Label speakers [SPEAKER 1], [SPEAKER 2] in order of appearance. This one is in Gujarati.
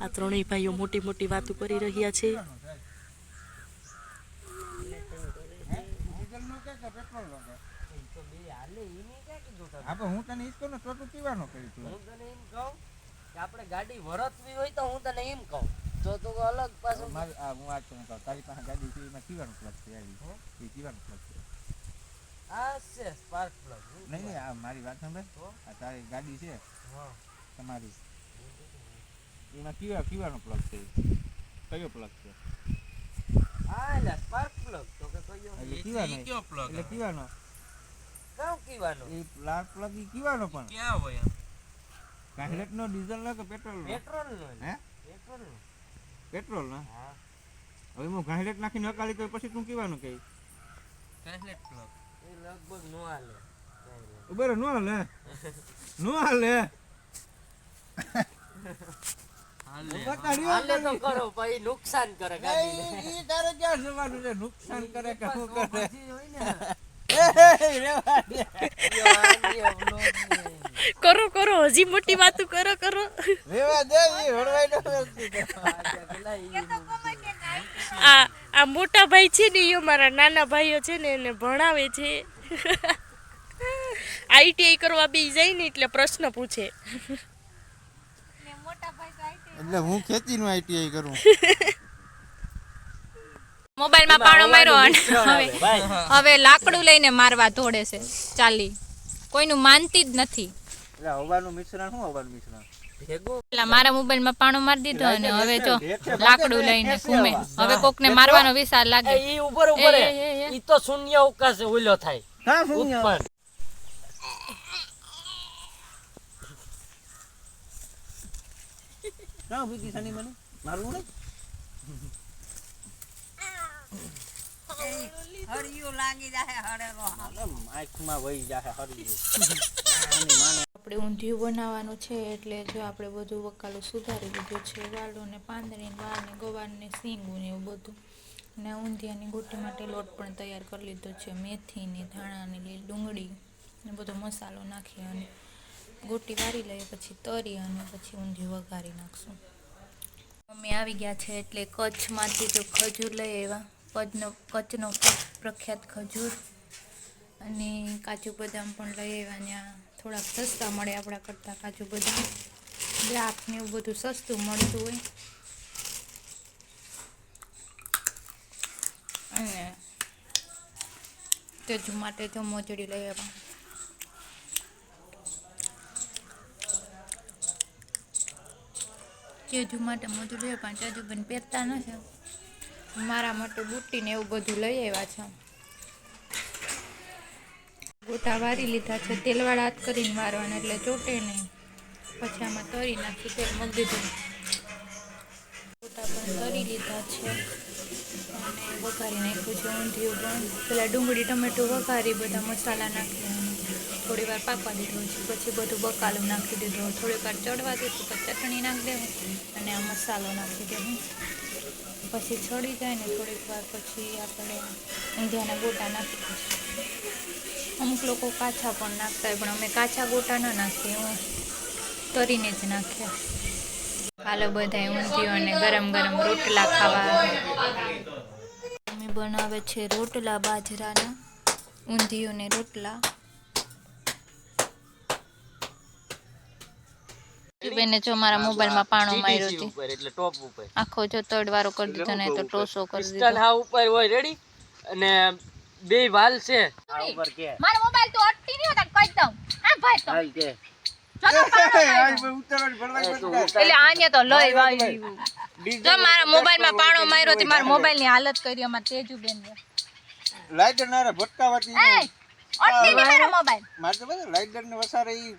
[SPEAKER 1] આ ત્રણેય ભાઈઓ મોટી મોટી વાતો કરી રહ્યા છે.
[SPEAKER 2] હું તને ઈજ કહું ને તો તું પીવાનો કરી તું.
[SPEAKER 3] હું તને એમ કહું કે આપણે ગાડી વરતવી હોય તો હું તને એમ કહું તો તું અલગ પાછું
[SPEAKER 2] મારી હું વાત તને કહું તારી પાસે ગાડી છે એમાં પીવાનું પ્લગ છે એ પીવાનું પ્લગ છે.
[SPEAKER 3] આ છે સ્પાર્ક પ્લગ
[SPEAKER 2] નહીં આ મારી વાત સાંભળ આ તારી ગાડી છે તમારી એમાં પીવાનો પ્લગ છે કયો પ્લગ છે
[SPEAKER 3] આ એટલે સ્પાર્ક પ્લગ તો કે કયો
[SPEAKER 2] એટલે પીવાનો
[SPEAKER 4] કયો પ્લગ
[SPEAKER 2] એટલે પીવાનો
[SPEAKER 3] કામ કીવાનો
[SPEAKER 2] એ પ્લગ ઈ પીવાનો પણ
[SPEAKER 4] ક્યાં હોય એમ
[SPEAKER 2] કાંઈલેટ નો ડીઝલ નો કે પેટ્રોલ નો
[SPEAKER 3] પેટ્રોલ નો
[SPEAKER 2] હે
[SPEAKER 3] પેટ્રોલ નો
[SPEAKER 2] પેટ્રોલ નો
[SPEAKER 3] હા
[SPEAKER 2] હવે હું કાંઈલેટ નાખીને અકાલી તો પછી તું પીવાનું કે
[SPEAKER 4] કાંઈલેટ પ્લગ
[SPEAKER 3] એ લગભગ નો હાલે
[SPEAKER 2] ઉભો નો હાલે નો હાલે
[SPEAKER 3] હાલે તો કરો ભાઈ નુકસાન કરે ગાડીને
[SPEAKER 2] ઈ તારે ક્યાં જવાનું છે નુકસાન કરે કે શું કરે
[SPEAKER 3] પછી હોય ને
[SPEAKER 1] કરો કરો હજી મોટી વાતો કરો કરો.
[SPEAKER 2] રેવા દે ઈ હળવાઈ નો
[SPEAKER 1] આ મોટા ભાઈ છે ને એ મારા નાના ભાઈઓ છે ને એને ભણાવે છે. આઈટીઆઈ કરવા બી જાય ને એટલે પ્રશ્ન પૂછે.
[SPEAKER 2] એટલે હું ખેતી નું આઈટીઆઈ કરું.
[SPEAKER 5] મોબાઈલમાં પાણો માર્યો અને હવે લાકડું લઈને મારવા દોડે છે ચાલી કોઈનું માનતી જ નથી.
[SPEAKER 2] એટલે હવાનું મિશ્રણ શું હવાનું મિશ્રણ
[SPEAKER 5] પેલા મારા મોબાઈલમાં પાણો મારી દીધો અને હવે જો લાકડું લઈને ઘૂમે. હવે કોકને મારવાનો વિચાર લાગે.
[SPEAKER 3] ઈ ઉપર ઉપર ઈ તો શૂન્ય અવકાશે ઓલો થાય
[SPEAKER 2] હા શું
[SPEAKER 3] ઉપર
[SPEAKER 2] ના બીજી સની મને મારવું નહીં
[SPEAKER 6] હરિયું લાગી જાય હરેલો
[SPEAKER 2] આંખમાં વહી જાય હરિયું.
[SPEAKER 5] આપણે ઊંધિયું બનાવવાનું છે એટલે જો આપણે બધું વકાલું સુધારી લીધું છે. વાળું ને પાંદડી ને વાળ ને ગવાર ને સીંગું ને એવું બધું. ને ઊંધિયાની ગોટી માટે લોટ પણ તૈયાર કરી લીધો છે. મેથી ને ધાણા ને લીલી ડુંગળી ને બધો મસાલો નાખી અને ગોટી વારી લઈએ પછી તરી અને પછી ઊંધિયું વઘારી નાખશું. મમ્મી આવી ગયા છે એટલે કચ્છમાંથી જો ખજૂર લઈ આવ્યા. કચ્છનો પ્રખ્યાત ખજૂર અને કાજુ બદામ પણ લઈ આવ્યા. ત્યાં થોડાક સસ્તા મળે આપણા કરતાં કાજુ બદામ. દ્રાક્ષ ને એવું બધું સસ્તું મળતું હોય. અને તેજુ માટે જો મોજડી લઈ આવ્યા. તેજુ માટે મોજડી લઈ પણ તેજુ બેન પહેરતા નથી. મારા માટે બુટ્ટી ને એવું બધું લઈ આવ્યા છે. ગોટા વારી લીધા છે. તેલવાળા હાથ કરીને વારવાના એટલે ચોટે નહીં. પછી આમાં તરી નાખી તેલ મૂકી દીધું. ગોટા પણ તરી લીધા છે અને વઘારી નાખ્યું છે ઊંધિયું પણ. પેલા ડુંગળી ટમેટું વઘારી બધા મસાલા નાખી અને થોડી વાર પાકવા દીધું છે. પછી બધું બકાલું નાખી દીધું. થોડીક વાર ચડવા દીધું પછી ચટણી નાખી દેવું અને આ મસાલો નાખી દેવું. પછી છડી જાય ને થોડીક વાર પછી આપણે ઊંધિયાના ગોટા નાખી દઈશું. અમુક લોકો કાચા પણ નાખતા હોય પણ અમે કાચા ગોટા ના નાખીએ. હું તરીને જ નાખીએ. હાલો બધા ઊંધિયું અને ગરમ ગરમ રોટલા ખાવા. મમ્મી બનાવે છે રોટલા બાજરાના. ઊંધિયું ને રોટલા. બેને જો મારા મોબાઈલમાં પાણો માર્યો હતી
[SPEAKER 3] એટલે ટોપ ઉપર
[SPEAKER 5] આખો જો તડવારો કરી દીધો ને તો ટોસો કરી
[SPEAKER 3] પિસ્ટન
[SPEAKER 5] દીધો.
[SPEAKER 3] હા ઉપર હોય રેડી અને બે વાલ છે આ ઉપર કે
[SPEAKER 5] મારો મોબાઈલ તો અટકી નહીં હોતા કહી દઉં. આ ભાઈ તો
[SPEAKER 3] હાલ કે
[SPEAKER 5] એટલે આને તો લઈ વાયું. જો મારા મોબાઈલમાં પાણો માર્યો હતી. મારા મોબાઈલની હાલત કરી અમાર તેજુબેન ને.
[SPEAKER 2] લાઈટર ના ભટકાવાતી
[SPEAKER 5] અટકી નહીં મારો મોબાઈલ.
[SPEAKER 2] મારે તો બધા લાઈટર ને વસારે ઈ